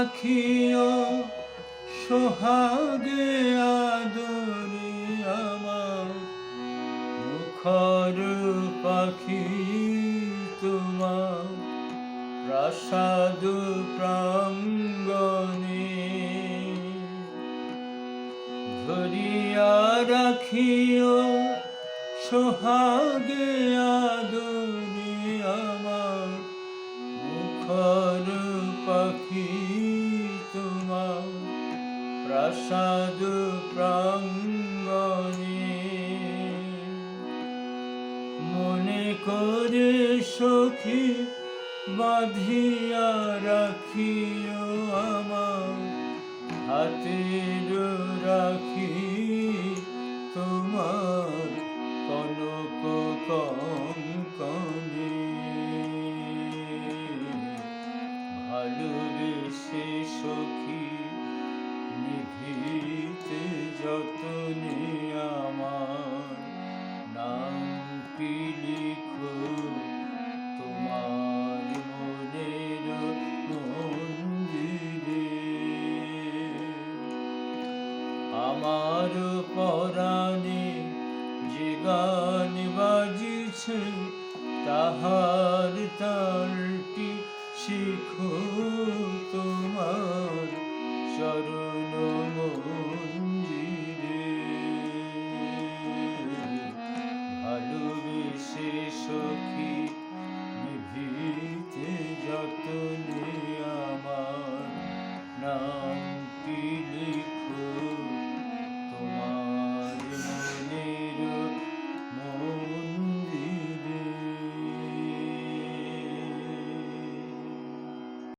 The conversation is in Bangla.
রাখিও সোহাগে আদরে আমার মুখর পাখি তোমার প্রাসাদ প্রাঙ্গণে ধরিয়া রাখিও সোহাগে আদরে আমার মুখর পাখি তোমার প্রাসাদ প্রাঙ্গণে মনে করে সখী বাঁধিয়া রাখিও আমার হাতের রাখি তোমার কনক কঙ্কণে ভালোবেসে সখী নিভৃতে যতনে আমার নামটি লিখো তোমার মনের মন্দিরে। আমার পরাণে যে গান বাজিছে তাহার তালটি শিখো